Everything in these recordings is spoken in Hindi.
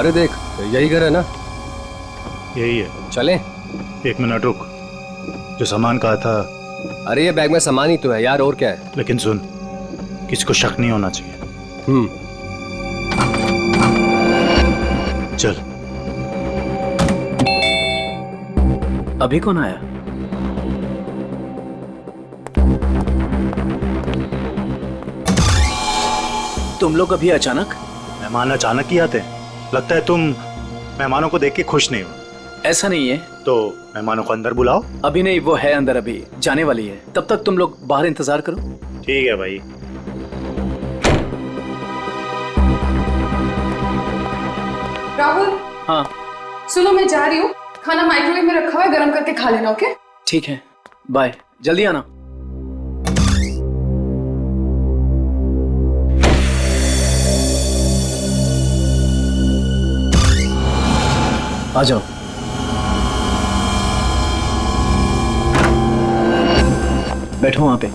अरे देख, यही घर है ना? यही है। चलें? 1 मिनट रुक, जो सामान कहा था। अरे ये बैग में सामान ही तो है यार, और क्या है? लेकिन सुन, किसी को शक नहीं होना चाहिए। चल। अभी कौन आया? तुम लोग अभी अचानक? मेहमान अचानक ही आते हैं। लगता है तुम मेहमानों को देख के खुश नहीं हो। ऐसा नहीं है। तो मेहमानों को अंदर बुलाओ। अभी नहीं, वो है अंदर, अभी जाने वाली है। तब तक तुम लोग बाहर इंतजार करो। ठीक है भाई। राहुल। हाँ सुनो, मैं जा रही हूँ, खाना माइक्रोवेव में रखा हुआ है, गर्म करके खा लेना। ओके? ठीक है, बाय, जल्दी आना। आ जाओ। बैठो वहां पे।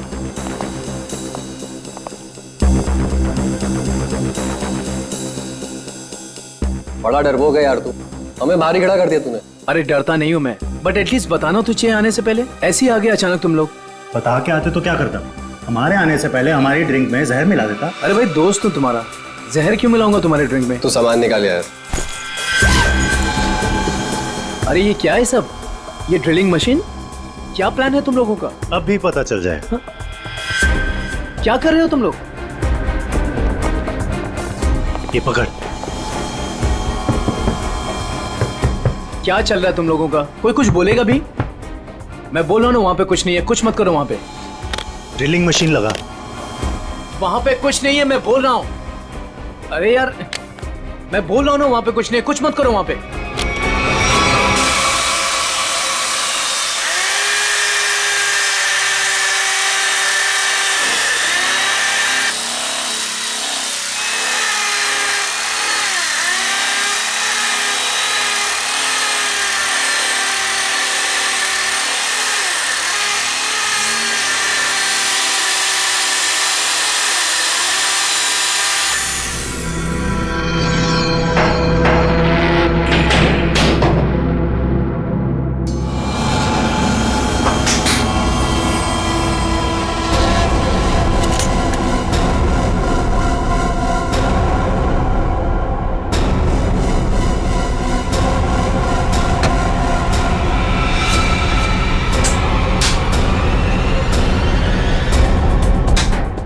बड़ा डरपोक है यार तू, हमें बाहर ही खड़ा कर दिया तूने। अरे डरता नहीं हूं मैं, बट एटलीस्ट बताना तो चाहिए आने से पहले। ऐसे ही आ गए अचानक तुम लोग। बता के आते तो क्या करता? हमारे आने से पहले हमारी ड्रिंक में जहर मिला देता। अरे भाई दोस्त हूं तुम्हारा, जहर क्यों मिलाऊंगा तुम्हारे ड्रिंक में? तू सामान निकाल यार। अरे ये क्या है सब? ये ड्रिलिंग मशीन? क्या प्लान है तुम लोगों का? अब भी पता चल जाए। क्या कर रहे हो तुम लोग? ये पकड़। क्या चल रहा है तुम लोगों का? कोई कुछ बोलेगा भी? मैं बोल रहा हूं ना, वहां पे कुछ नहीं है, कुछ मत करो वहां पे। ड्रिलिंग मशीन लगा। वहां पे कुछ नहीं है, मैं बोल रहा हूं। अरे यार, मैं बोल रहा हूं ना, वहां पे कुछ नहीं है, कुछ मत करो वहां पे।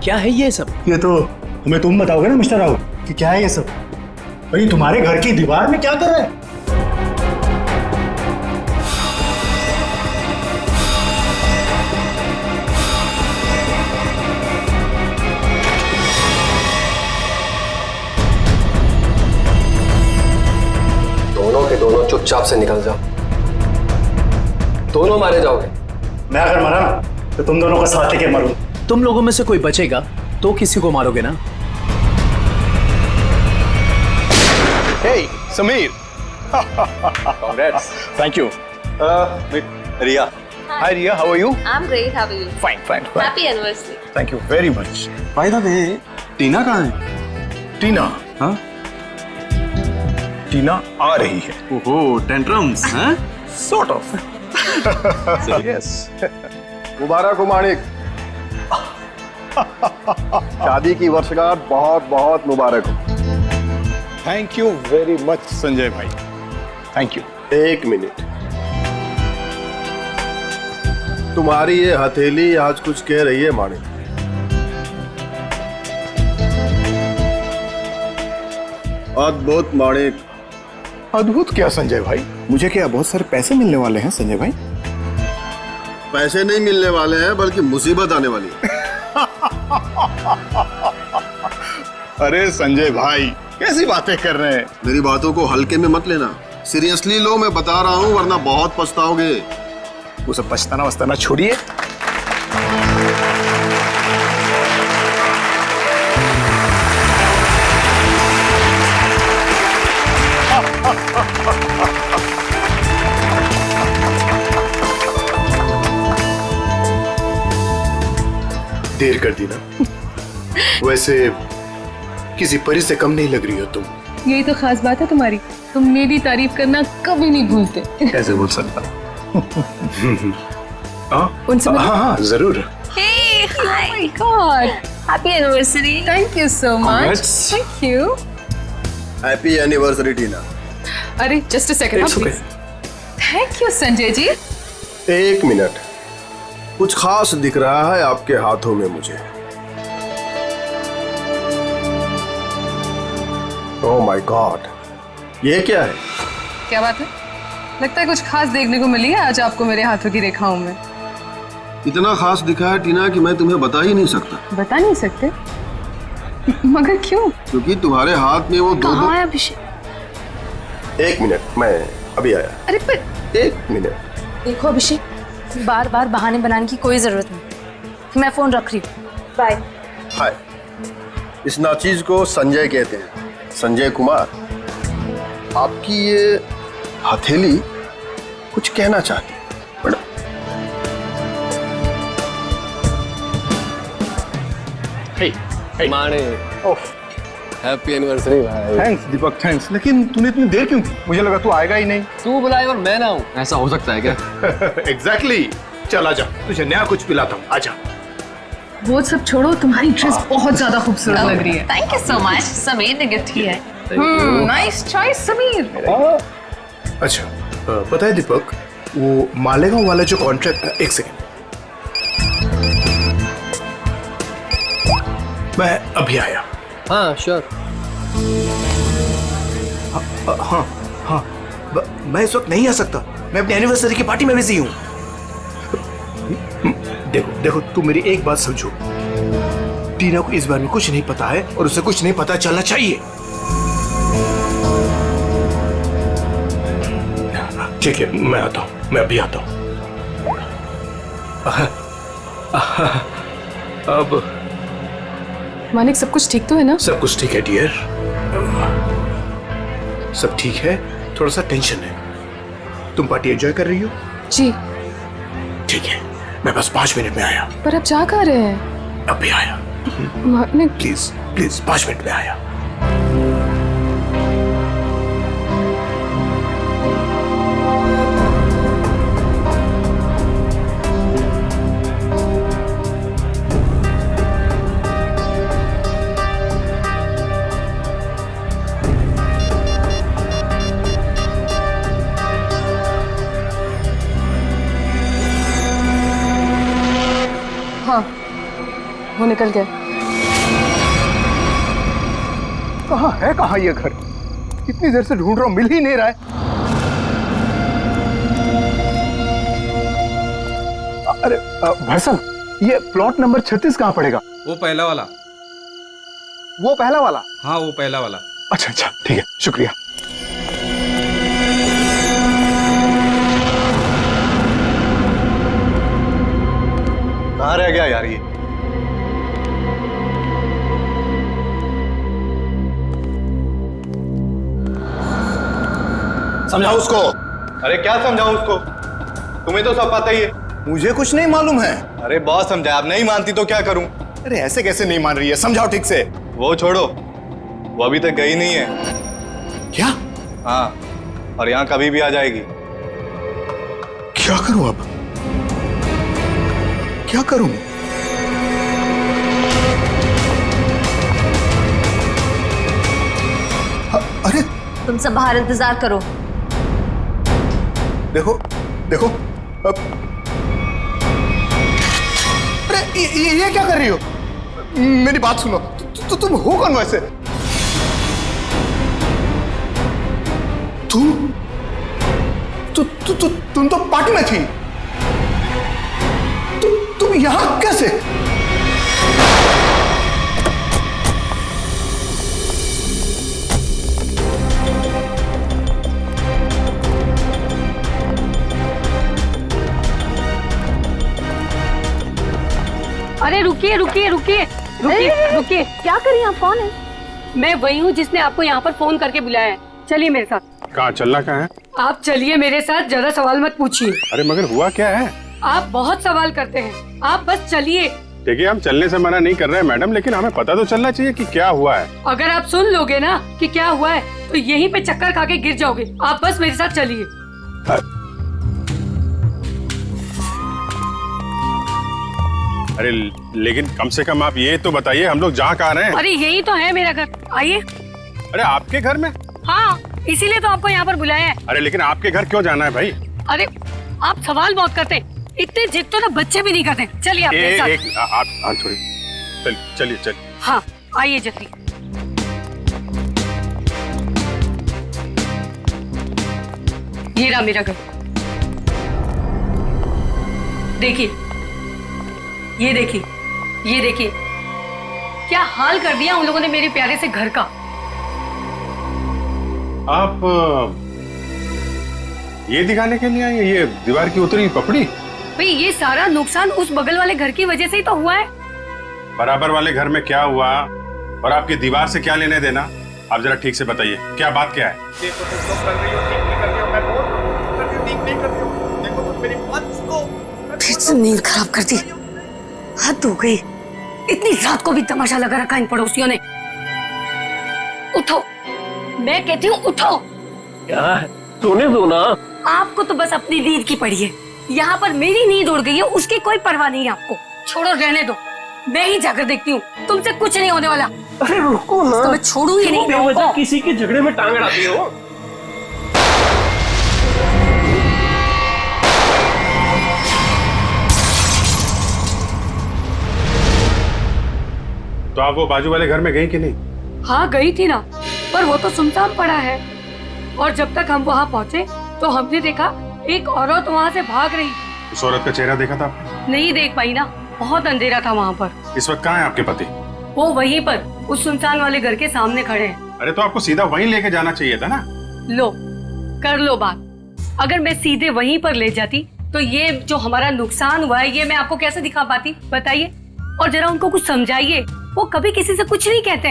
क्या है ये सब? ये तो हमें तुम बताओगे ना मिस्टर राहुल कि क्या है ये सब। भाई तुम्हारे घर की दीवार में क्या कर रहा है? दोनों के दोनों चुपचाप से निकल जाओ, दोनों मारे जाओगे। मैं अगर मरा ना तो तुम दोनों का साथ लेके मरूं। तुम लोगों में से कोई बचेगा तो किसी को मारोगे ना? Hey, Sameer. Congrats. Thank you. Ria. Hi, Ria. How are you? I'm great. How are you? Fine. Happy anniversary. Thank you very much. By the way, टीना कहाँ है? टीना. हाँ? टीना आ रही है. ओहो, टेंट्रम्स, हैं? Sort of. Yes. मुबारक हो माणिक. शादी की वर्षगांठ बहुत बहुत मुबारक हो. Thank you very much Sanjay भाई. Thank you. एक मिनट, तुम्हारी ये हथेली आज कुछ कह रही है माणिक. अद्भुत माणिक. अद्भुत क्या संजय भाई? मुझे क्या बहुत सारे पैसे मिलने वाले हैं संजय भाई? पैसे नहीं मिलने वाले हैं, बल्कि मुसीबत आने वाली है. अरे संजय भाई, कैसी बातें कर रहे हैं? मेरी बातों को हल्के में मत लेना, सीरियसली लो. मैं बता रहा हूँ, वरना बहुत पछताओगे. वो सब पछताना वछताना छोड़िए. देर कर दी ना. वैसे किसी परी से कम नहीं लग रही हो तुम. यही तो खास बात है तुम्हारी, तुम मेरी तारीफ करना कभी नहीं भूलते। कैसे बोल सकता? उनसे हाँ हाँ जरूर। Hey, hi. My god, Happy anniversary. Thank you so much. Congrats. Thank you. Happy anniversary Tina. अरे just a second It's okay. Thank you Sanjay ji. एक मिनट, कुछ खास दिख रहा है आपके हाथों में मुझे। ओह माय गॉड, ये क्या है? क्या बात है? लगता है कुछ खास देखने को मिली है आज आपको मेरे हाथों की रेखाओं में। इतना खास दिखा है टीना कि मैं तुम्हें बता ही नहीं सकता। बता नहीं सकते? मगर क्यों? क्योंकि तुम्हारे हाथ में वो दो कहाँ है अभिषेक? एक मिनट, मैं अभी आया। अरे पर एक मिनट। देखो अभिषेक, बार बार बहाने बनाने की कोई जरूरत नहीं। मैं फोन रख रही हूँ, बाय। हाय, इस नाचीज को संजय कहते हैं, संजय कुमार। आपकी ये हथेली कुछ कहना चाहती है। माने हैप्पी एनिवर्सरी भाई। थैंक्स दीपक, थैंक्स। लेकिन तूने इतनी देर क्यों की? मुझे लगा तू आएगा ही नहीं। तू बुलाए और मैं ना हूँ, ऐसा हो सकता है क्या? एग्जैक्टली। चल आजा, तुझे नया कुछ पिलाता हूँ, आजा। वो सब छोड़ो, तुम्हारी ड्रेस बहुत ज्यादा खूबसूरत लग रही है। Thank you so much. Sameer ने गिफ्ट किया है। Nice choice Sameer. अच्छा, पता है दीपक, वो मालेगांव वाला जो कॉन्ट्रैक्ट, एक सेकेंड, मैं अभी आया। हाँ श्योर। हाँ, मैं इस वक्त नहीं आ सकता, मैं अपनी एनिवर्सरी की पार्टी में बिजी हूँ। देखो देखो, तुम मेरी एक बात समझो, टीना को इस बारे में कुछ नहीं पता है और उसे कुछ नहीं पता चलना चाहिए। ठीक है, मैं आता हूँ, मैं अभी आता हूँ। अब मानिक, सब कुछ ठीक तो है ना? सब कुछ ठीक है डियर, सब ठीक है। थोड़ा सा टेंशन है। तुम पार्टी एंजॉय कर रही हो? जी। ठीक है, मैं बस 5 मिनट में आया। पर अब जा कहाँ रहे हैं? अभी आया, मानिक प्लीज प्लीज, 5 मिनट में आया। हाँ, वो निकल गया। कहाँ ये घर? कितनी देर से ढूंढ रहा हूँ, मिल ही नहीं रहा है। अरे भाई साहब, ये प्लॉट नंबर 36 कहाँ पड़ेगा? वो पहला वाला। वो पहला वाला? हाँ वो पहला वाला। अच्छा अच्छा, ठीक है, शुक्रिया। कहाँ रह गया यार ये? समझाओ उसको। अरे क्या समझाऊं उसको? तुम्हें तो सब पता ही है। मुझे कुछ नहीं मालूम है। अरे बहुत समझाया, आप नहीं मानती तो क्या करूं? अरे ऐसे कैसे नहीं मान रही है, समझाओ ठीक से। वो छोड़ो, वो अभी तक गई नहीं है। क्या? हाँ, और यहाँ कभी भी आ जाएगी। क्या करूं अब? क्या करूं? अरे तुम सब बाहर इंतजार करो। देखो देखो, अब अरे ये क्या कर रही हो? मेरी बात सुनो, तुम हो कौन वैसे? तुम तो पार्टी में थी, तुम यहां कैसे? अरे रुकिए रुकिए रुकिए रुकिए रुकिए, क्या कर रही हैं आप? कौन है? मैं वही हूँ जिसने आपको यहाँ पर फोन करके बुलाया है। चलिए मेरे साथ। कहाँ चलना कहाँ है? आप चलिए मेरे साथ, ज्यादा सवाल मत पूछिए। अरे मगर हुआ क्या है? आप बहुत सवाल करते हैं, आप बस चलिए। देखिए हम चलने से मना नहीं कर रहे हैं मैडम, लेकिन हमें पता तो चलना चाहिए कि क्या हुआ है। अगर आप सुन लोगे ना कि क्या हुआ है तो यहीं पे चक्कर खा के गिर जाओगे। आप बस मेरे साथ चलिए। अरे लेकिन कम से कम आप ये तो बताइए हम लोग जा कहाँ रहे हैं? अरे यही तो है मेरा घर, आइए। अरे आपके घर में? हाँ, इसीलिए तो आपको यहाँ पर बुलाया है। अरे लेकिन आपके घर क्यों जाना है भाई? अरे आप सवाल बहुत करते हैं, इतने जिद तो ना बच्चे भी नहीं करते। चलिए आप मेरे साथ। आप थोड़ी चलिए। हाँ आइए जल्दी। ये रहा मेरा घर, देखिए, ये देखिए, ये देखिए, क्या हाल कर दिया उन लोगों ने मेरे प्यारे से घर का। आप ये दिखाने के लिए आए हैं, ये दीवार की उतरी पपड़ी? भाई ये सारा नुकसान उस बगल वाले घर की वजह से ही तो हुआ है। बराबर वाले घर में क्या हुआ और आपकी दीवार से क्या लेने देना? आप जरा ठीक से बताइए, क्या बात क्या है? देखो तुम लोग कर रही हो, ठीक नहीं कर रही हो, मैं बोल रहा हूँ कर रही हो, ठीक नहीं कर रही हो। देखो तुम मेरी बात सुनो। फिर से नींद खराब कर दी, हद हो गई। इतनी रात को भी तमाशा लगा रखा इन पड़ोसियों ने। उठो, मैं कहती हूँ उठो। क्या सोने दो ना। आपको तो बस अपनी नींद की पड़ी है, यहाँ पर मेरी नींद उड़ गई है, उसकी कोई परवाह नहीं है आपको। छोड़ो, रहने दो, मैं ही जाकर देखती हूँ, तुमसे कुछ नहीं होने वाला। अरे रुको ना, तो मैं छोड़ूंगी नहीं। बेवजह किसी के झगड़े में टांग अड़ाती हो। तो आप वो बाजू वाले घर में गई कि नहीं? हाँ गई थी ना, पर वो तो सुनसान पड़ा है। और जब तक हम वहाँ पहुँचे तो हमने देखा एक औरत वहाँ से भाग रही। उस औरत का चेहरा देखा था आपने? नहीं देख पाई ना, बहुत अंधेरा था वहाँ पर। इस वक्त कहाँ है आपके पति? वो वहीं पर उस सुनसान वाले घर के सामने खड़े हैं। अरे तो आपको सीधा वहीं लेके जाना चाहिए था ना। लो, कर लो बात। अगर मैं सीधे वहीं पर ले जाती तो ये जो हमारा नुकसान हुआ है ये मैं आपको कैसे दिखा पाती, बताइए। और जरा उनको कुछ समझाइए, वो कभी किसी से कुछ नहीं कहते।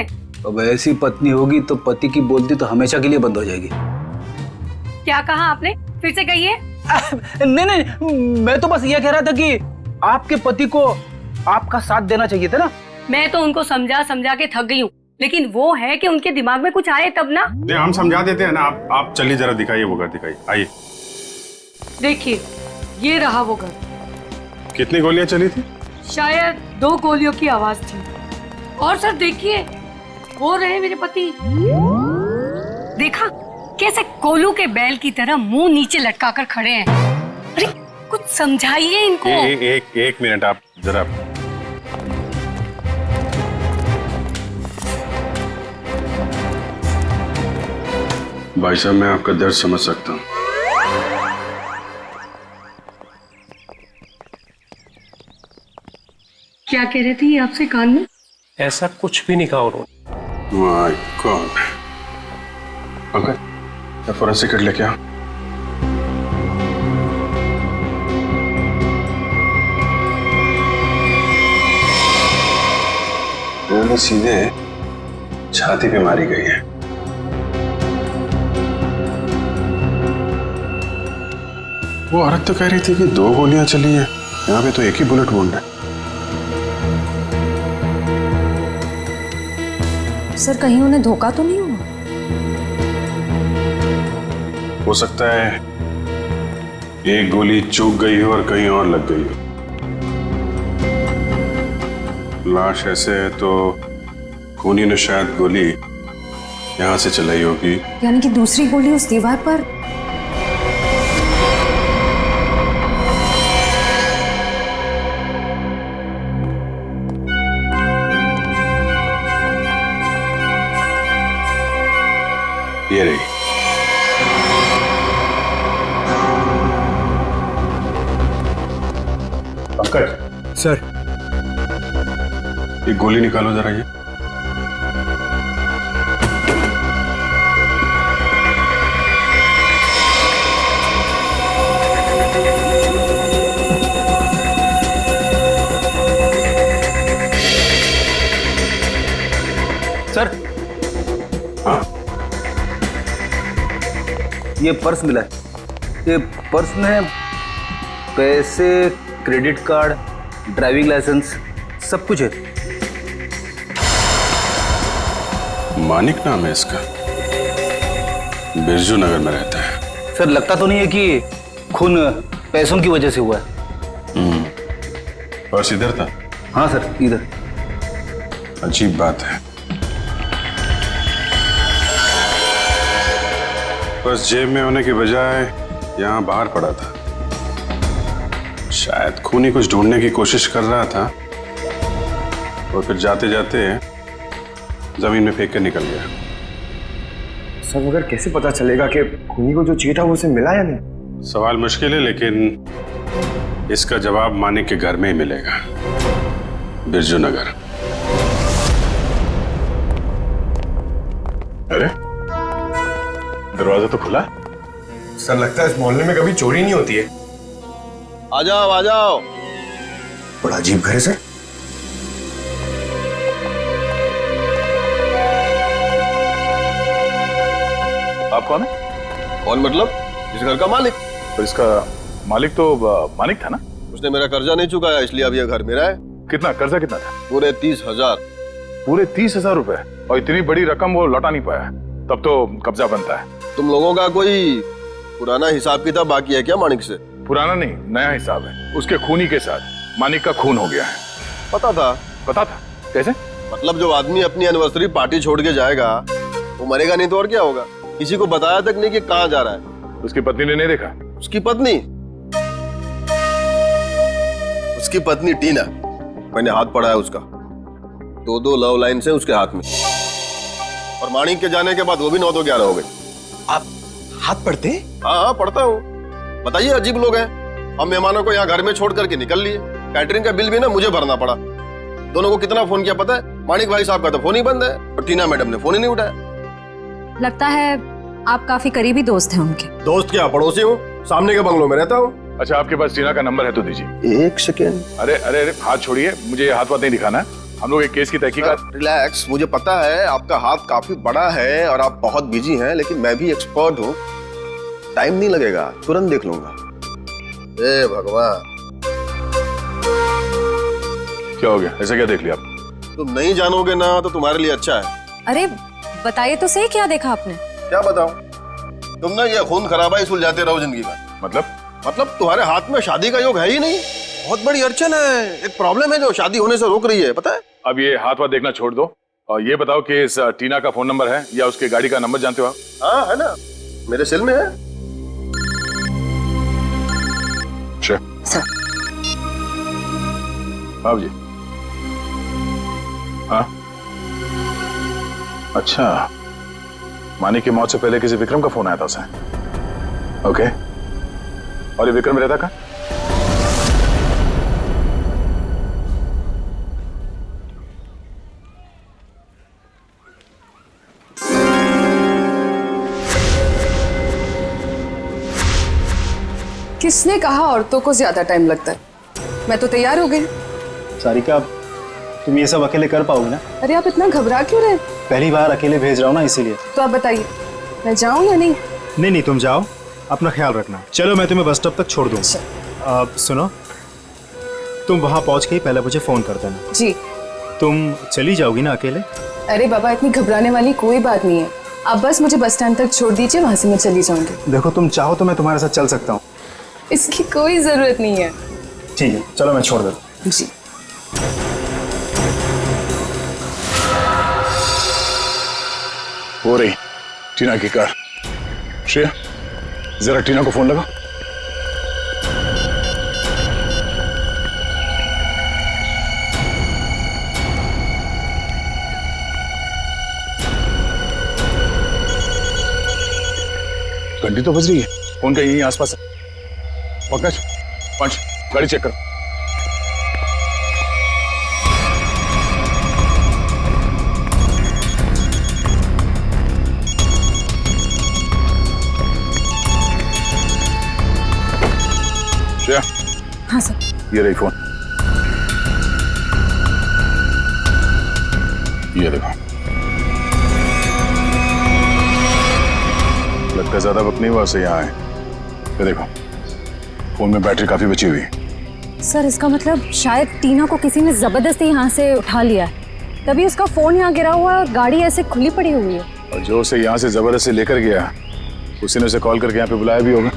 अब ऐसी पत्नी होगी तो पति की बोलती तो हमेशा के लिए बंद हो जाएगी। क्या कहा आपने, फिर से कहिए। नहीं, मैं तो बस ये कह रहा था कि आपके पति को आपका साथ देना चाहिए था ना। मैं तो उनको समझा समझा के थक गई हूँ, लेकिन वो है कि उनके दिमाग में कुछ आए तब ना। नहीं, हम समझा देते हैं ना। आप चलिए, जरा दिखाइए वो घर, दिखाइए, आइए। देखिए, ये रहा वो घर। कितनी गोलियां चली थी? शायद 2 गोलियों की आवाज थी। और सर देखिए, वो रहे मेरे पति। देखा कैसे कोलू के बैल की तरह मुंह नीचे लटकाकर खड़े हैं। अरे कुछ समझाइए इनको। एक मिनट, आप जरा। भाई साहब, मैं आपका दर्द समझ सकता हूँ। क्या कह रहे थे ये आपसे कान में? ऐसा कुछ भी नहीं कहा उन्होंने। My God. अंकल, मैं फॉरेंसिक किट लेके आ। गोली सीधे छाती पे मारी गई है। वो औरत तो कह रही थी कि 2 गोलियां चली हैं, यहाँ पे तो एक ही बुलेट वुंड है। सर कहीं उन्हें धोखा तो नहीं हुआ? हो सकता है एक गोली चूक गई हो और कहीं और लग गई हो। लाश ऐसे है तो खूनी ने शायद गोली यहां से चलाई होगी। यानी कि दूसरी गोली उस दीवार पर। ये रही। पंकज सर, ये गोली निकालो जरा। ये सर, हाँ, ये पर्स मिला है। ये पर्स में पैसे, क्रेडिट कार्ड, ड्राइविंग लाइसेंस सब कुछ है। मानिक नाम है इसका। बिरजू नगर में रहता है। सर लगता तो नहीं है कि खून पैसों की वजह से हुआ है? पर्स इधर था? हाँ सर, इधर। अजीब बात है, पर्स जेब में होने की बजाय यहाँ बाहर पड़ा था। शायद खूनी कुछ ढूंढने की कोशिश कर रहा था और फिर जाते जाते जमीन में फेंक कर निकल गया। सर मगर कैसे पता चलेगा कि खूनी को जो चाहिए था वो उसे मिला या नहीं? सवाल मुश्किल है, लेकिन इसका जवाब मानिक के घर में ही मिलेगा, बिरजू नगर। अरे दरवाजा तो खुला। सर लगता है इस मोहल्ले में कभी चोरी नहीं होती है। आ जाओ आ जाओ। बड़ा अजीब घर है सर। आप कौन है? कौन मतलब? इस घर का मालिक। तो इसका मालिक तो मानिक था ना? उसने मेरा कर्जा नहीं चुकाया, इसलिए अब यह घर मेरा है। कितना कर्जा कितना था? पूरे 30,000। पूरे 30,000 रुपए? और इतनी बड़ी रकम वो लौटा नहीं पाया, तब तो कब्जा बनता है। तुम लोगों का कोई पुराना हिसाब किताब बाकी है क्या मानिक से? पुराना नहीं, नया हिसाब है। उसके खूनी के साथ मानिक का खून हो गया है। पता था? पता था? कैसे? मतलब जो आदमी अपनी एनिवर्सरी पार्टी छोड़ के जाएगा वो मरेगा नहीं तो और क्या होगा? किसी को बताया तक नहीं कि कहाँ जा रहा है। उसकी पत्नी ने नहीं देखा? उसकी पत्नी? उसकी पत्नी टीना, मैंने हाथ पढ़ा है उसका। 2 लव लाइन से उसके हाथ में, और मानिक के जाने के बाद वो भी 9 तो 11 हो गई। आप हाथ पढ़ते? हाँ पढ़ता हूँ। बताइए, अजीब लोग हैं। हम मेहमानों को यहाँ घर में छोड़ करके निकल लिए। कैटरिंग का बिल भी ना मुझे भरना पड़ा। दोनों को कितना फोन किया पता है? मानिक भाई साहब का तो फोन ही बंद है और टीना मैडम ने फोन ही नहीं उठाया। लगता है आप काफी करीबी दोस्त हैं उनके। दोस्त क्या, पड़ोसी हूँ, सामने के बंगलों में रहता हूँ। अच्छा, आपके पास टीना का नंबर है तो दीजिए। 1 सेकेंड। अरे अरे अरे, हाथ छोड़िए, मुझे हाथ वाथ नहीं दिखाना है। हम लोग एक केस की तहकीकात। रिलैक्स, मुझे पता है आपका हाथ काफी बड़ा है और आप बहुत बिजी हैं, लेकिन मैं भी एक्सपर्ट हूँ। टाइम नहीं लगेगा, तुरंत देख लूंगा। ए भगवान, क्या हो गया? ऐसा क्या देख लिया आप? तुम नहीं जानोगे ना तो तुम्हारे लिए अच्छा है। अरे बताइए तो सही, क्या देखा आपने? क्या बताऊं? तुम ना ये खून खराबाई सुलझाते रहो जिंदगी में। मतलब तुम्हारे हाथ में शादी का योग है ही नहीं। बहुत बड़ी अड़चन है, एक प्रॉब्लम है जो शादी होने से रोक रही है, पता है? अब ये हाथ वाथ देखना छोड़ दो और ये बताओ कि इस टीना का फोन नंबर है या उसके गाड़ी का नंबर जानते हो आप? हाँ है ना, मेरे सेल में है। हाँ जी। हाँ अच्छा, मानिक की मौत से पहले किसी विक्रम का फोन आया था उसे। ओके, और ये विक्रम रहता कहाँ? किसने कहा औरतों को ज्यादा टाइम लगता है? मैं तो तैयार हो गई। सारिका, तुम ये सब अकेले कर पाओगे ना? अरे आप इतना घबरा क्यों रहे? पहली बार अकेले भेज रहा हूँ ना, इसीलिए। तो आप बताइए, मैं जाऊं या नहीं? नहीं, तुम जाओ, अपना ख्याल रखना। चलो मैं तुम्हें बस स्टॉप तक छोड़ दूंगा। सुनो, तुम वहां पहुंच के ही पहले मुझे फोन कर देना। जी। तुम चली जाओगी ना अकेले? अरे बाबा, इतनी घबराने वाली कोई बात नहीं है। आप बस मुझे बस स्टैंड तक छोड़ दीजिए, वहां से मैं चली जाऊंगी। देखो, तुम चाहो तो मैं तुम्हारे साथ चल सकता हूँ। इसकी कोई जरूरत नहीं है। ठीक है, चलो मैं छोड़ देता हूँ। जी। हो रही टीना की कार। श्रेया, जरा टीना को फोन लगा। घंटी तो बज रही है, फोन का यही आसपास है। पंकज, पंच, गाड़ी चेक करो। श्रेया। हाँ सर। ये रही फोन। ये देखो, लगता है ज्यादा वक्त नहीं हुआ उसे यहाँ आए। ये देखो, फोन में बैटरी काफी बची हुई है। सर इसका मतलब शायद टीना को किसी ने जबरदस्ती यहाँ से उठा लिया है, तभी उसका फोन यहाँ गिरा हुआ है और गाड़ी ऐसे खुली पड़ी हुई है। और जो उसे यहाँ से जबरदस्ती लेकर गया उसी ने उसे कॉल करके यहाँ पे बुलाया भी होगा।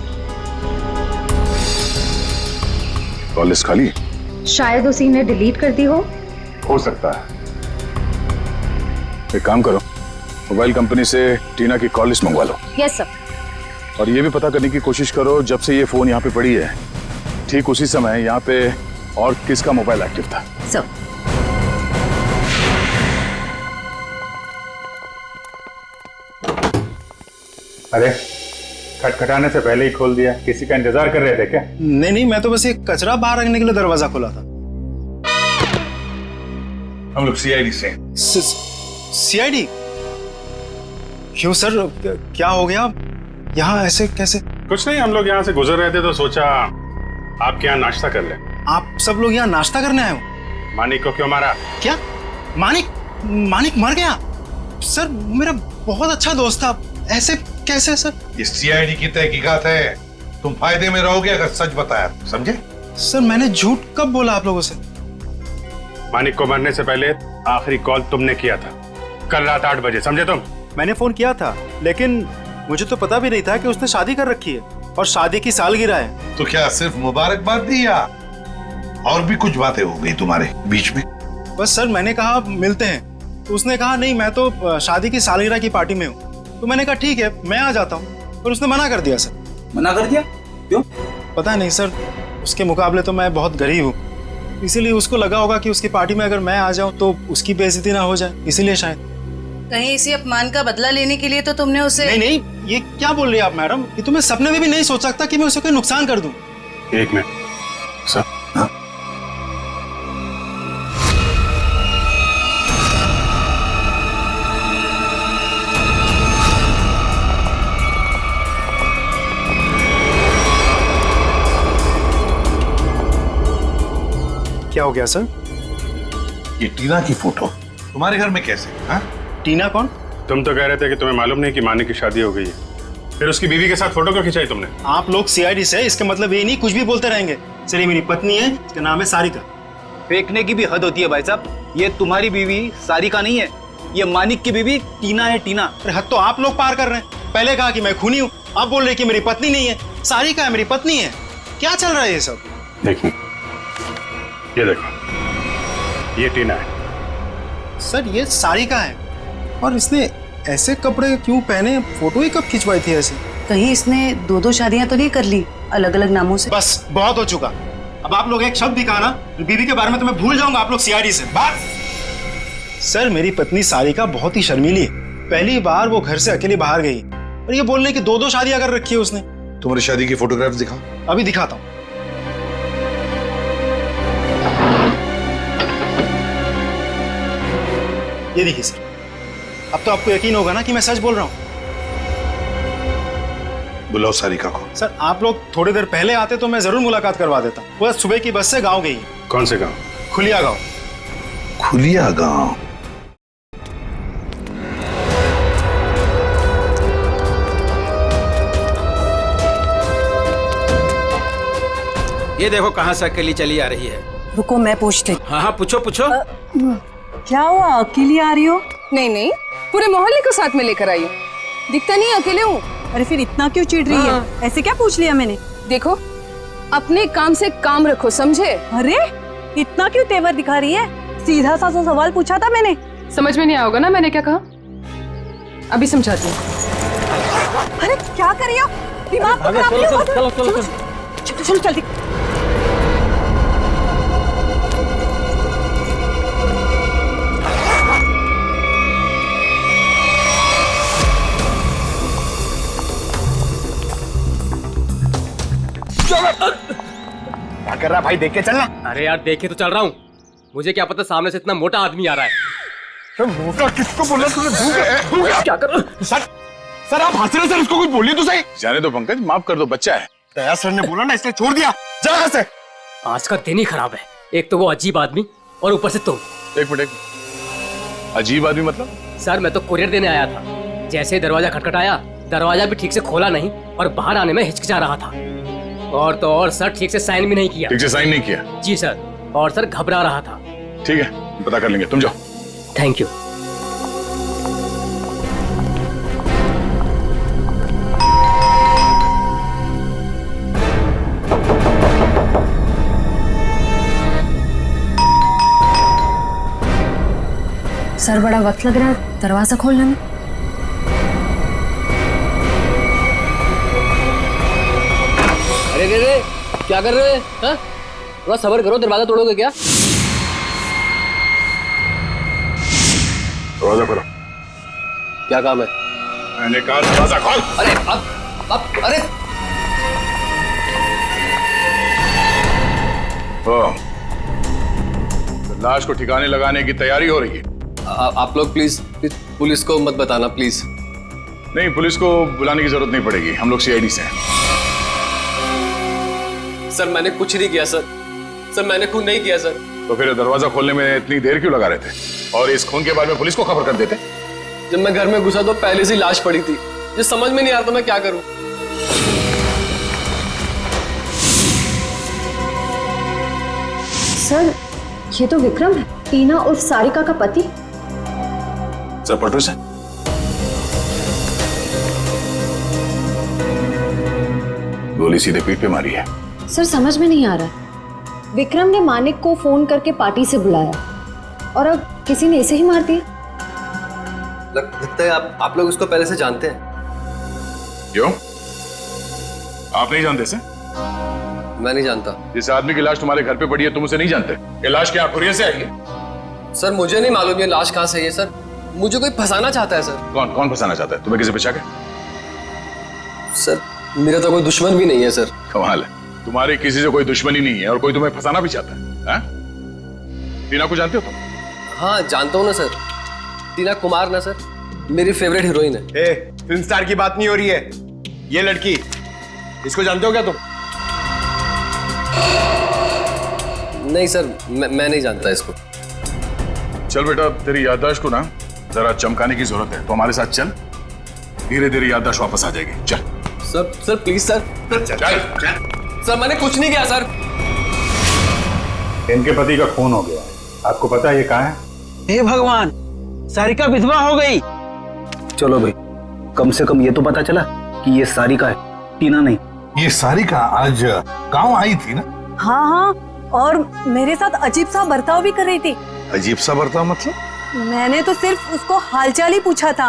कॉल लिस्ट खाली शायद उसी ने डिलीट कर दी हो सकता है। एक काम करो, मोबाइल कंपनी से टीना की कॉल लिस्ट मंगवा लो। Yes sir. और ये भी पता करने की कोशिश करो जब से ये फोन यहाँ पे पड़ी है ठीक उसी समय यहाँ पे और किसका मोबाइल एक्टिव था। सर। अरे खटखटाने से पहले ही खोल दिया, किसी का इंतजार कर रहे थे क्या? नहीं, मैं तो बस ये कचरा बाहर रखने के लिए दरवाजा खोला था। हम लोग सीआईडी से। सीआईडी? क्यों सर, क्या हो गया? यहाँ ऐसे कैसे? कुछ नहीं, हम लोग यहाँ से गुजर रहे थे तो सोचा आपके यहाँ नाश्ता कर ले। आप सब लोग यहाँ नाश्ता करने आए हो? मानिक को क्यों मारा? क्या मानिक मर गया? सर मेरा बहुत अच्छा दोस्त था, ऐसे कैसे सर? ये सीआईडी की तहकीकात है, तुम फायदे में रहोगे अगर सच बताया, समझे? सर मैंने झूठ कब बोला आप लोगों से? मानिक को मरने से पहले आखिरी कॉल तुमने किया था कल रात 8 बजे, समझे तुम? मैंने फोन किया था, लेकिन मुझे तो पता भी नहीं था कि उसने शादी कर रखी है और शादी की सालगिरह है। तो क्या सिर्फ मुबारकबाद दी या और भी कुछ बातें हो गई तुम्हारे बीच में? बस सर मैंने कहा मिलते हैं, तो उसने कहा नहीं मैं तो शादी की सालगिरह की पार्टी में हूँ। तो मैंने कहा ठीक है मैं आ जाता हूँ, पर उसने मना कर दिया सर। मना कर दिया? क्यों? पता नहीं सर, उसके मुकाबले तो मैं बहुत गरीब हूँ, इसीलिए उसको लगा होगा कि उसकी पार्टी में अगर मैं आ जाऊँ तो उसकी बेइज्जती ना हो जाए, इसीलिए शायद। कहीं इसी अपमान का बदला लेने के लिए तो तुमने उसे? नहीं, ये क्या बोल रही है आप मैडम? ये तो मैं सपने में भी नहीं सोच सकता कि मैं उसे कोई नुकसान कर दूं। एक मिनट सर। हाँ? क्या हो गया सर? ये टीना की फोटो तुम्हारे घर में कैसे? हाँ? टीना कौन? तुम तो कह रहे थे कि तुम्हें मालूम नहीं कि मानिक की शादी हो गई है, फिर उसकी बीवी के साथ फोटो क्यों खिंचाई तुमने? आप लोग सीआईडी से, इसका मतलब ये नहीं कुछ भी बोलते रहेंगे। सर ये मेरी पत्नी है, इसका नाम है सारिका। फेंकने की भी हद होती है भाई साहब, ये तुम्हारी बीवी सारिका नहीं है, ये मानिक की बीवी टीना है, टीना। अरे हद तो आप लोग पार कर रहे हैं। पहले कहा कि मैं खूनी हूँ, अब बोल रहे कि मेरी पत्नी नहीं है, सारिका है मेरी पत्नी है। क्या चल रहा है ये सब? देखिए ये देखो, ये टीना है। सर ये सारिका है, और इसने ऐसे कपड़े क्यों पहने? फोटो ही कब खिंचवाई थी ऐसे? कहीं इसने 2-2 शादियां तो नहीं कर ली अलग अलग नामों से? बस बहुत हो चुका। अब आप लोग एक शब्द भी कहा ना बीवी के बारे में तो मैं भूल जाऊंगा आप लोग सीआईडी से। बस। सर मेरी पत्नी सारिका बहुत ही शर्मीली है, पहली बार वो घर से अकेली बाहर गई और ये बोल रही कि 2-2 शादियां कर रखी है उसने। तुम्हारी शादी की फोटोग्राफ दिखाओ। अभी दिखाता हूँ। ये देखिए सर, अब तो आपको यकीन होगा ना कि मैं सच बोल रहा हूँ। बुलाओ सारिका को। सर आप लोग थोड़ी देर पहले आते तो मैं जरूर मुलाकात करवा देता। वो सुबह की बस से गांव गई है। कौन से गांव? खुलिया गांव। खुलिया गांव? ये देखो कहाँ से अकेली चली आ रही है। रुको मैं पूछती। हाँ पूछो पूछो। क्या हुआ, अकेली आ रही हो? नहीं, पूरे मोहल्ले को साथ में लेकर आई हूँ। दिखता नहीं अकेले हूँ। अरे फिर इतना क्यों चिढ़ रही है? ऐसे क्या पूछ लिया मैंने? देखो अपने काम से काम रखो, समझे? अरे इतना क्यों तेवर दिखा रही है? सीधा सा सवाल पूछा था मैंने। समझ में नहीं आओगे ना मैंने क्या कहा? अभी समझाती हूँ। अरे क्या कर रही हो? दिमाग को खराब नहीं हो? चलो जल्दी। क्या कर रहा भाई, देख के चलना। अरे यार देखे तो चल रहा हूँ, मुझे क्या पता सामने से इतना मोटा आदमी आ रहा है। तो मोटा किसको बोला तूने? क्या कर? सर आप हंस रहे, सर उसको कुछ बोलिए तो सही। जाने दो पंकज, माफ कर दो, बच्चा है। दया सर ने बोला ना इसलिए छोड़ दिया। जा यहाँ से। आज का दिन ही खराब है, एक तो वो अजीब आदमी और ऊपर से तुम। एक मिनट, अजीब आदमी मतलब? सर मैं तो कुरियर देने आया था, जैसे ही दरवाजा खटखटाया दरवाजा भी ठीक से खोला नहीं और बाहर आने में हिचकिचा रहा था। और तो और सर ठीक से साइन भी नहीं किया। ठीक से साइन नहीं किया? जी सर, और सर घबरा रहा था। ठीक है पता कर लेंगे, तुम जाओ। Thank you. सर बड़ा वक्त लग रहा है दरवाजा खोलने में। अरे रे रे, क्या कर रहे हैं? हाँ? थोड़ा सब्र करो, दरवाजा तोड़ोगे क्या? दरवाजा खोलो। क्या काम है? मैंने कहा दरवाजा खोल। अरे अब अरे लाश को ठिकाने लगाने की तैयारी हो रही है। आप लोग प्लीज पुलिस को मत बताना प्लीज। नहीं, पुलिस को बुलाने की जरूरत नहीं पड़ेगी, हम लोग सीआईडी से हैं। सर मैंने कुछ नहीं किया सर मैंने खून नहीं किया सर। तो फिर दरवाजा खोलने में इतनी देर क्यों लगा रहे थे? और इस खून के बारे में पुलिस को खबर कर देते। जब मैं घर में घुसा तो पहले से लाश पड़ी थी, ये समझ में नहीं आ रहा था मैं क्या करूं। सर ये तो विक्रम है, टीना उर्फ सारिका का पति। सर पटो से गोली सीधे पीठ पे मारी है। सर समझ में नहीं आ रहा, विक्रम ने मानिक को फोन करके पार्टी से बुलाया और अब किसी ने इसे ही मार दिया। लगता है आप लोग उसको पहले से जानते हैं। क्यों? आप नहीं जानते से? मैं नहीं जानता। जिस आदमी की लाश तुम्हारे घर पे पड़ी है तुम उसे नहीं जानते? ये लाश क्या खुरिया से आई है? सर मुझे नहीं मालूम ये लाश कहां से आई है सर, मुझे कोई फंसाना चाहता है सर। कौन फंसाना चाहता है तुम्हें? किसी बचा के? सर मेरा तो कोई दुश्मन भी नहीं है सर। कमाल है, तुम्हारी किसी से कोई दुश्मनी नहीं है और कोई तुम्हें फंसाना भी चाहता है। टीना को जानते हो तुम? हाँ जानता हूँ ना सर, टीना कुमार ना सर, मेरी फेवरेट हीरोइन है। फिल्म स्टार की बात नहीं हो रही है, ये लड़की, इसको जानते हो क्या तुम? नहीं सर मैं नहीं जानता इसको। चल बेटा, तेरी याददाश्त को ना जरा चमकाने की जरूरत है, तो हमारे साथ चल, धीरे धीरे याददाश्त वापस आ जाएगी। चल सर प्लीज सर। चल। सर मैंने कुछ नहीं किया सर। इनके पति का खून हो गया, आपको पता है ये कहाँ है? हे भगवान, सारिका विधवा हो गई। चलो भाई, कम से कम ये तो पता चला कि ये सारिका है, टीना नहीं। ये सारिका आज गांव आई थी ना? हाँ हाँ, और मेरे साथ अजीब सा बर्ताव भी कर रही थी। अजीब सा बर्ताव मतलब? मैंने तो सिर्फ उसको हालचाल ही पूछा था।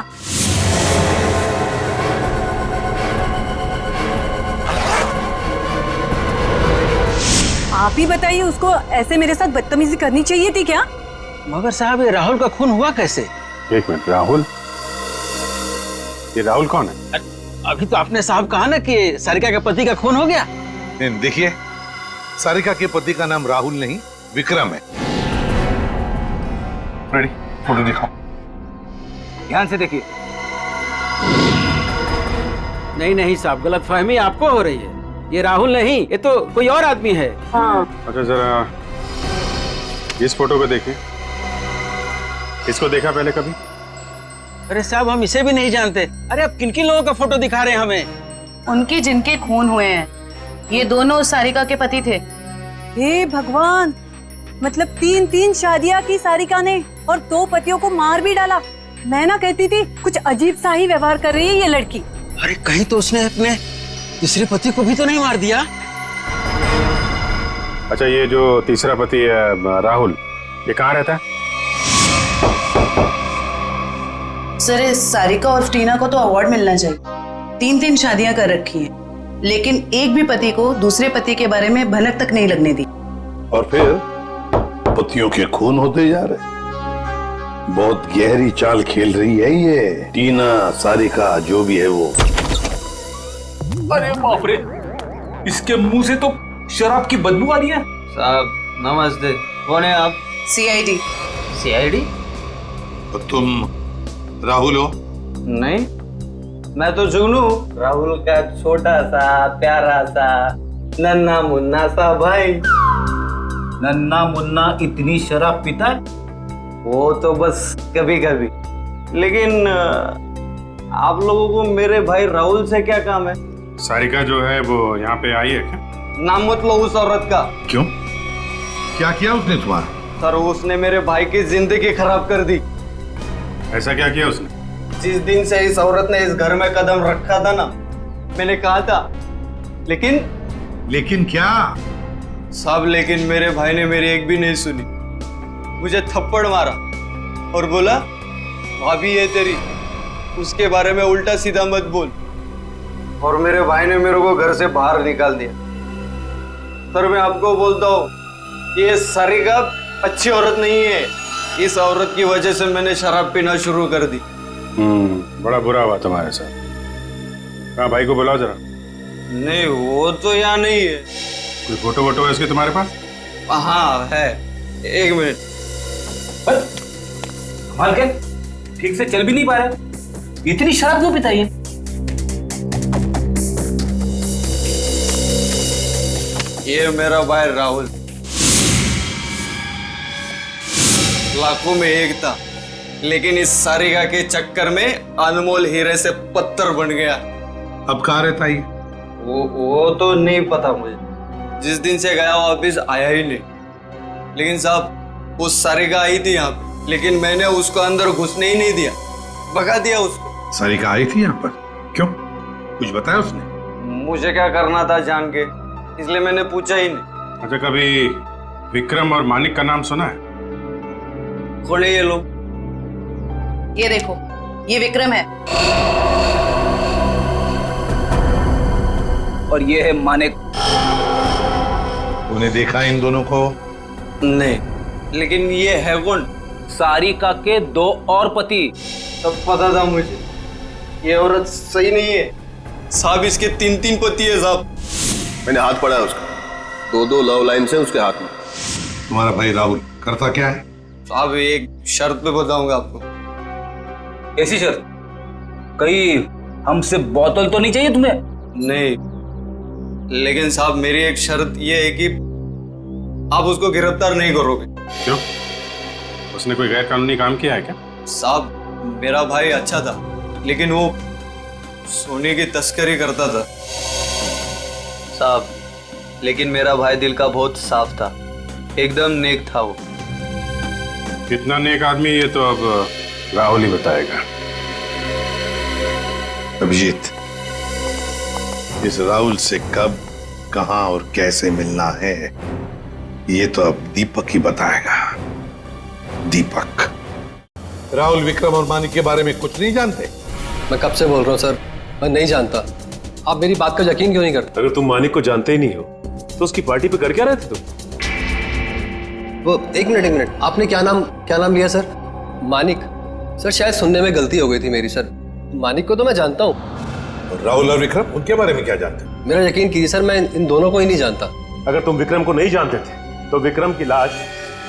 आप ही बताइए, उसको ऐसे मेरे साथ बदतमीजी करनी चाहिए थी क्या? मगर साहब ये राहुल का खून हुआ कैसे? एक मिनट, राहुल? ये राहुल कौन है? अभी तो आपने साहब कहा ना कि सारिका के पति का खून हो गया। देखिए, सारिका के पति का नाम राहुल नहीं विक्रम है। रेडी, फोटो दिखाओ। ध्यान से देखिए। नहीं साहब, गलतफहमी आपको हो रही है, ये राहुल नहीं, ये तो कोई और आदमी है। हाँ। अच्छा जरा इस फोटो को देखिए, इसको देखा पहले कभी? अरे साहब हम इसे भी नहीं जानते। अरे अब किन लोगों का फोटो दिखा रहे हैं हमें? उनके जिनके खून हुए हैं, ये दोनों सारिका के पति थे। हे भगवान, मतलब तीन शादियां की सारिका ने और 2 पतियों को मार भी डाला। मैं ना कहती थी कुछ अजीब सा ही व्यवहार कर रही है ये लड़की। अरे कहीं तो उसने अपने दूसरे पति को भी तो नहीं मार दिया? अच्छा ये जो तीसरा पति है राहुल, ये कहाँ रहता है? सर इस सारिका और टीना को तो अवार्ड मिलना चाहिए। 3 शादियां कर रखी हैं, लेकिन एक भी पति को दूसरे पति के बारे में भनक तक नहीं लगने दी। और फिर पतियों के खून होते जा रहे। बहुत गहरी चाल खेल रही है ये टीना, सारिका, जो भी है वो। अरे बाप रे, इसके मुंह से तो शराब की बदबू आ रही है। साहब नमस्ते, कौन है आप? सीआईडी। सीआईडी? तो तुम राहुल हो? नहीं, मैं तो जुगनू, राहुल का छोटा सा प्यारा सा नन्ना मुन्ना सा भाई। नन्ना मुन्ना इतनी शराब पीता है? वो तो बस कभी कभी, लेकिन आप लोगों को मेरे भाई राहुल से क्या काम है? सारिका जो है वो यहाँ पे आई है क्या? नाम मत लो उस औरत का। क्यों? क्या किया उसने तुम्हारा? सर उसने मेरे भाई की जिंदगी खराब कर दी। ऐसा क्या किया उसने? जिस दिन से इस औरत ने इस घर में कदम रखा था ना, मैंने कहा था, लेकिन क्या? सब लेकिन मेरे भाई ने मेरी एक भी नहीं सुनी, मुझे थप्पड़ मारा और बोला भाभी है तेरी, उसके बारे में उल्टा सीधा मत बोल। और मेरे भाई ने मेरे को घर से बाहर निकाल दिया। सर मैं आपको बोलता हूँ, ये सारिका अच्छी औरत नहीं है। इस औरत की वजह से मैंने शराब पीना शुरू कर दी। बड़ा बुरा हुआ तुम्हारे साथ। हाँ, भाई को बुलाओ जरा। नहीं, वो तो यहाँ नहीं है। कोई फोटो वोटो है इसके तुम्हारे पास? हाँ है, एक मिनट। कमाल के, ठीक से चल भी नहीं पा रहा, इतनी शराब क्यों पीता है? ये मेरा भाई राहुल, लाखों में एक था, लेकिन इस सारिका के चक्कर में अनमोल हीरे से पत्थर बन गया। अब कहाँ रहता है? वो तो नहीं पता मुझे। जिस दिन से गया वापिस आया ही नहीं। लेकिन साहब, उस सारिका आई थी यहाँ पे, लेकिन मैंने उसको अंदर घुसने ही नहीं दिया, भगा दिया उसको। सारिका आई थी यहाँ पर? क्यों, कुछ बताया उसने? मुझे क्या करना था जान के, इसलिए मैंने पूछा ही नहीं। अच्छा, कभी विक्रम और मानिक का नाम सुना है? कौन है ये लोग? ये देखो, ये विक्रम है और ये है मानिक। तूने देखा इन दोनों को? नहीं, लेकिन ये है कौन? सारिका के 2 और पति। सब पता था मुझे, ये औरत सही नहीं है साहब। इसके 3 पति है साहब। मैंने हाथ पड़ा है उसका, 2 लव लाइन से उसके हाथ में। तुम्हारा भाई राहुल करता क्या है? साहब एक शर्त पे बताऊंगा आपको। ऐसी शर्त? कहीं हमसे बोतल तो नहीं चाहिए तुम्हें? नहीं, लेकिन साहब मेरी एक शर्त ये है कि आप उसको गिरफ्तार नहीं करोगे। क्यों, उसने कोई गैर कानूनी काम किया है क्या? साहब मेरा भाई अच्छा था, लेकिन वो सोने की तस्करी करता था साहब। लेकिन मेरा भाई दिल का बहुत साफ था, एकदम नेक था वो। कितना नेक आदमी, ये तो अब राहुल ही बताएगा। अभिजीत, इस राहुल से कब, कहां और कैसे मिलना है, ये तो अब दीपक ही बताएगा। दीपक। राहुल विक्रम और मानिक के बारे में कुछ नहीं जानते? मैं कब से बोल रहा हूँ सर, मैं नहीं जानता। आप मेरी बात का यकीन क्यों नहीं करते? अगर तुम मानिक को जानते ही नहीं हो तो उसकी पार्टी पे कर क्या रहे थे तुम? वो एक मिनट, आपने क्या नाम लिया सर? मानिक? सर शायद सुनने में गलती हो गई थी मेरी सर। मानिक को तो मैं जानता हूँ। राहुल और विक्रम, उनके बारे में क्या जानते? मेरा यकीन कीजिए सर, मैं इन दोनों को ही नहीं जानता। अगर तुम विक्रम को नहीं जानते थे तो विक्रम की लाश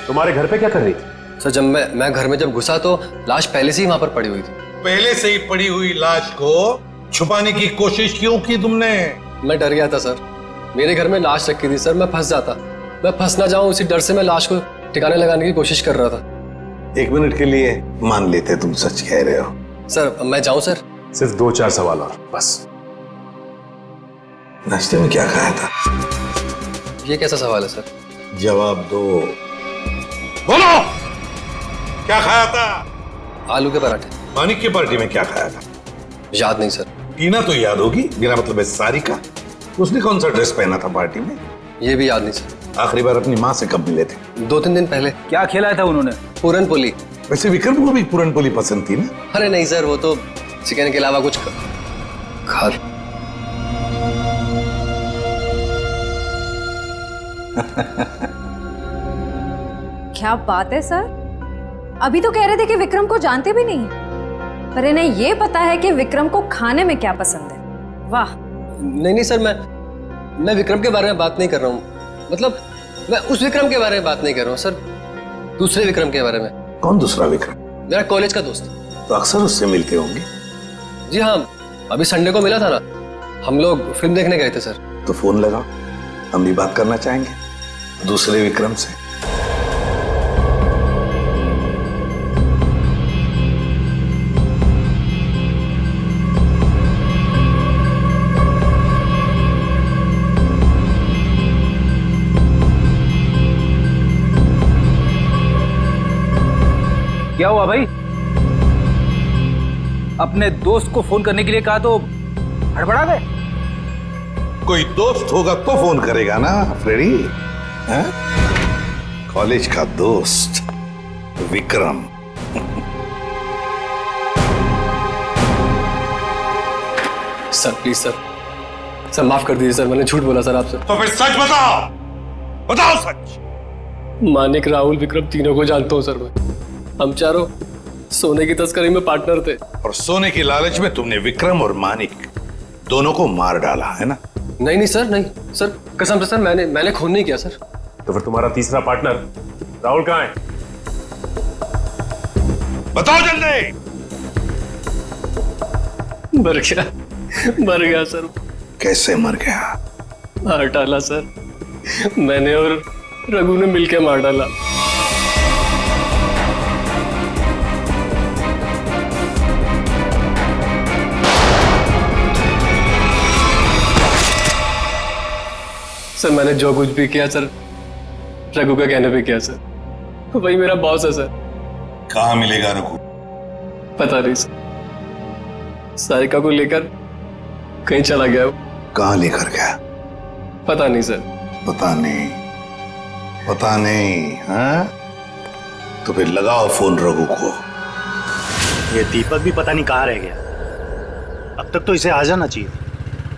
तुम्हारे घर पे क्या कर रही थी? सर जब मैं घर में जब घुसा तो लाश पहले से ही वहां पर पड़ी हुई थी। पहले से ही पड़ी हुई लाश को छुपाने की कोशिश क्यों की तुमने? मैं डर गया था सर, मेरे घर में लाश रखी थी सर, मैं फंस जाता, मैं फंस ना जाऊं इसी डर से मैं लाश को ठिकाने लगाने की कोशिश कर रहा था। 1 मिनट के लिए मान लेते तुम सच कह रहे हो। सर मैं जाऊं सर? सिर्फ 2-4 सवाल और बस। नाश्ते में क्या खाया था? ये कैसा सवाल है सर? जवाब दो। बोलो, क्या खाया था? आलू के पराठे। मानिक की पार्टी में क्या खाया था? याद नहीं सर। टीना तो याद होगी, मेरा मतलब है सारिका। उसने कौन सा ड्रेस पहना था पार्टी में? ये भी याद नहीं सर। आखिरी बार अपनी माँ से कब मिले थे? 2-3 दिन पहले। क्या खिलाया था उन्होंने? पूरन पोली। वैसे विक्रम को भी पूरन पोली पसंद थी ना? अरे नहीं सर, वो तो चिकन के अलावा कुछ खा। क्या बात है सर, अभी तो कह रहे थे कि विक्रम को जानते भी नहीं, पर इन्हें ये पता है कि विक्रम को खाने में क्या पसंद है। वाह। नहीं सर, मैं विक्रम के बारे में बात नहीं कर रहा हूँ। मतलब मैं उस विक्रम के बारे में बात नहीं कर रहा हूँ सर, दूसरे विक्रम के बारे में। कौन दूसरा विक्रम? मेरा कॉलेज का दोस्त। तो अक्सर उससे मिलते होंगे? जी हाँ, अभी संडे को मिला था ना, हम लोग फिल्म देखने गए थे सर। तो फोन लगाओ, हम भी बात करना चाहेंगे दूसरे विक्रम से। क्या हुआ भाई? अपने दोस्त को फोन करने के लिए कहा तो हड़बड़ा गए? कोई दोस्त होगा तो फोन करेगा ना फ्रेडी। कॉलेज का दोस्त विक्रम, सर प्लीज सर माफ कर दीजिए सर, मैंने झूठ बोला सर आपसे। तो फिर सच बताओ, बताओ सच। मानिक, राहुल, विक्रम तीनों को जानता हूँ सर मैं। हम चारों सोने की तस्करी में पार्टनर थे। और सोने की लालच में तुमने विक्रम और मानिक दोनों को मार डाला है ना? नहीं सर, कसम से सर, मैंने खून नहीं किया सर। तो फिर तुम्हारा तीसरा पार्टनर राहुल कहाँ है? बताओ जल्दी। मर गया सर। कैसे मर गया? मार डाला सर, मैंने और रघु ने मिलकर मार डाला। सर मैंने जो कुछ भी किया सर रघु के कहने पे किया सर, वही मेरा बॉस है सर। कहाँ मिलेगा रघु? पता नहीं सर, सारिका को लेकर कहीं चला गया वो। कहाँ लेकर गया? पता नहीं सर। पता नहीं हाँ? तो फिर लगाओ फोन रघु को। ये दीपक भी पता नहीं कहाँ रह गया। अब तक तो इसे आ जाना चाहिए।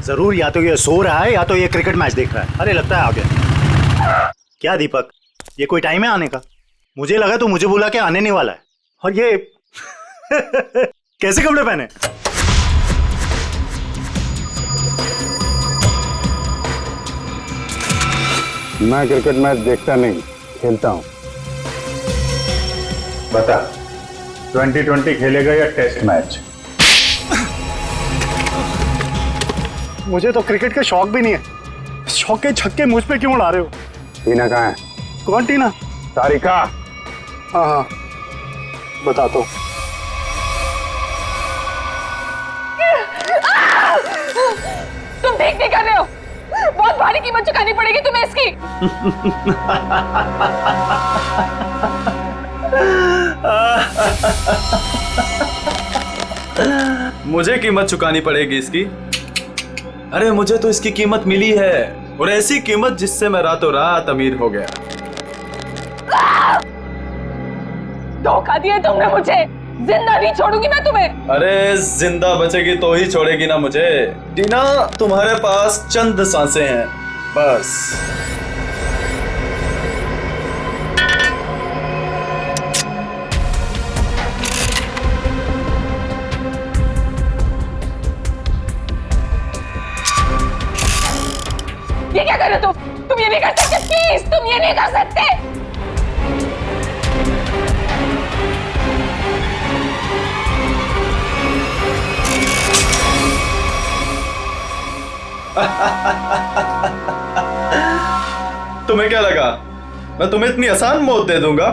जरूर या तो ये सो रहा है या तो ये क्रिकेट मैच देख रहा है। अरे लगता है आ गया। क्या दीपक, ये कोई टाइम है आने का? मुझे लगा तो मुझे बुला के आने नहीं वाला है। और ये कैसे कपड़े पहने? मैं क्रिकेट मैच देखता नहीं, खेलता हूं। बता, 2020 खेलेगा या टेस्ट मैच? मुझे तो क्रिकेट का शौक भी नहीं है। शौक के छक्के मुझ पे क्यों उड़ा रहे हो? टीना कहाँ है? कौन टीना? सारिका। हाँ बता तो। तुम ठीक नहीं कर रहे हो, बहुत भारी कीमत चुकानी पड़ेगी तुम्हें इसकी। मुझे कीमत चुकानी पड़ेगी इसकी? अरे मुझे तो इसकी कीमत मिली है, और ऐसी कीमत जिससे मैं रातों रात अमीर हो गया। धोखा दिया तुमने मुझे, जिंदा नहीं छोड़ूंगी मैं तुम्हें। अरे जिंदा बचेगी तो ही छोड़ेगी ना मुझे। टीना, तुम्हारे पास चंद सांसें हैं बस। ये क्या कर रहे हो तुम ये नहीं कर सकते, प्लीज तुम ये नहीं कर सकते। तुम्हें क्या लगा मैं तुम्हें इतनी आसान मौत दे दूंगा?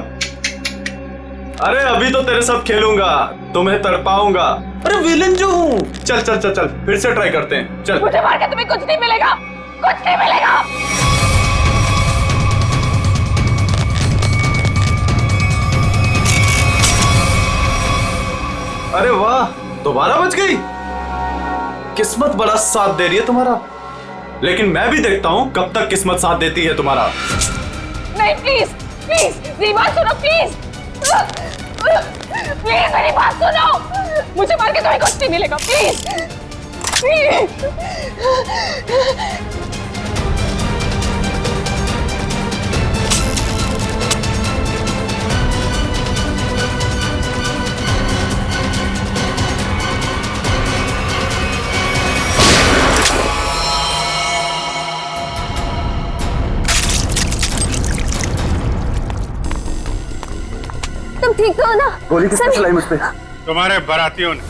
अरे अभी तो तेरे साथ खेलूंगा, तुम्हें तड़पाऊंगा। अरे विलन जो हूं। चल चल चल चल, फिर से ट्राई करते हैं। चल। मुझे मार के तुम्हें कुछ नहीं मिलेगा, कुछ नहीं मिलेगा। अरे वाह, दोबारा बच गई। किस्मत बड़ा साथ दे रही है तुम्हारा, लेकिन मैं भी देखता हूं कब तक किस्मत साथ देती है तुम्हारा। नहीं प्लीज प्लीज मेरी बात सुनो, प्लीज प्लीज मेरी बात सुनो। मुझे मार के तुम्हें कुछ नहीं मिलेगा, प्लीज प्लीज। तुम ठीक तो हो ना? गोली किसने चलाई मुझ पे? तुम्हारे बारातियों ने।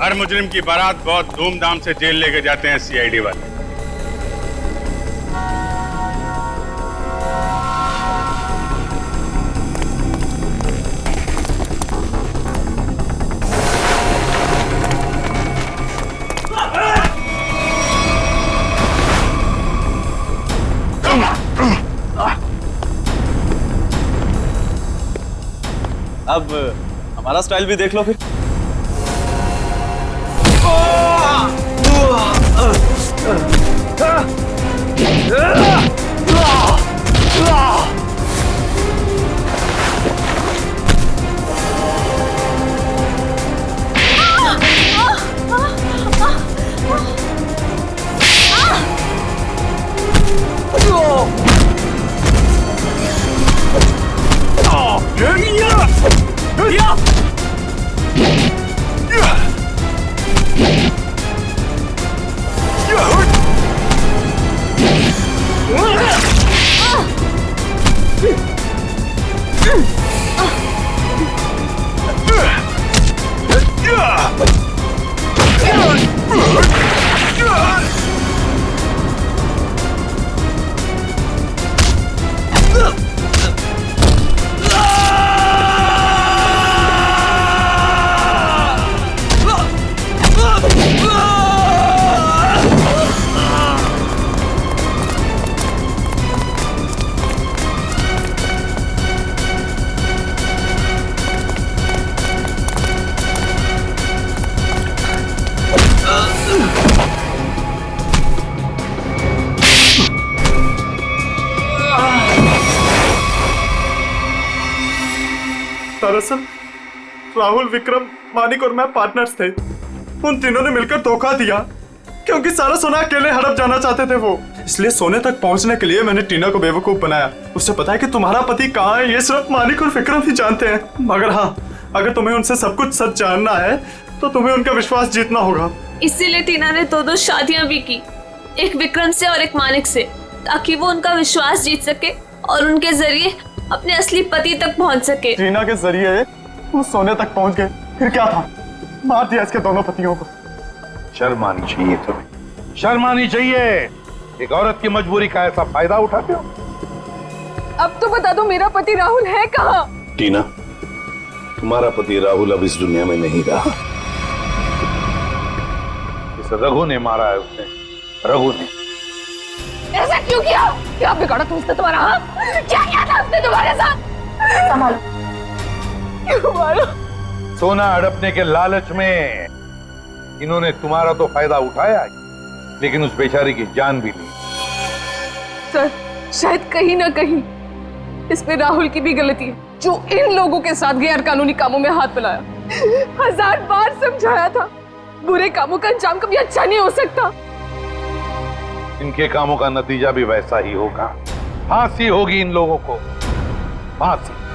हर मुजरिम की बारात बहुत धूमधाम से जेल लेके जाते हैं सीआईडी वाले। अब हमारा स्टाइल भी देख लो फिर। दरअसल राहुल, विक्रम, मानिक और मैं पार्टनर्स थे। उन तीनों ने मिलकर धोखा दिया क्योंकि सारा सोना अकेले हड़प जाना चाहते थे वो। इसलिए सोने तक पहुंचने के लिए मैंने टीना को बेवकूफ बनाया। उससे पता है कि तुम्हारा पति कहाँ है, ये सिर्फ मानिक और विक्रम ही जानते हैं। मगर हाँ, अगर तुम्हें उनसे सब कुछ सच जानना है तो तुम्हें उनका विश्वास जीतना होगा। इसीलिए टीना ने दो शादियां भी की, एक विक्रम से और एक मानिक से, ताकि वो उनका विश्वास जीत सके और उनके जरिए अपने असली पति तक पहुंच सके। टीना के जरिए वो सोने तक पहुंच गए, फिर क्या था, मार दिया इसके दोनों पतियों को। शर्म आनी चाहिए तुम्हें, शर्म आनी चाहिए। एक औरत की मजबूरी का ऐसा फायदा उठाते हो। अब तो बता दो मेरा पति राहुल है कहाँ? टीना, तुम्हारा पति राहुल अब इस दुनिया में नहीं रहा। इस रघु ने मारा है उसे, रघु ने। ऐसा क्यों किया? क्या बिगाड़ा था उसने तुम्हारा? हाँ? क्या किया था उसने तुम्हारे साथ? संभालो। क्यों मारो? सोना हड़पने के लालच में इन्होंने तुम्हारा तो फायदा उठाया, लेकिन उस बेचारी की जान भी ली। सर, शायद कहीं ना कहीं इसमें राहुल की भी गलती है, जो इन लोगों के साथ गैर कानूनी कामों में हाथ मिलाया। 1000 बार समझाया था, बुरे कामों का अंजाम कभी अच्छा नहीं हो सकता। इनके कामों का नतीजा भी वैसा ही होगा। फांसी होगी इन लोगों को, फांसी।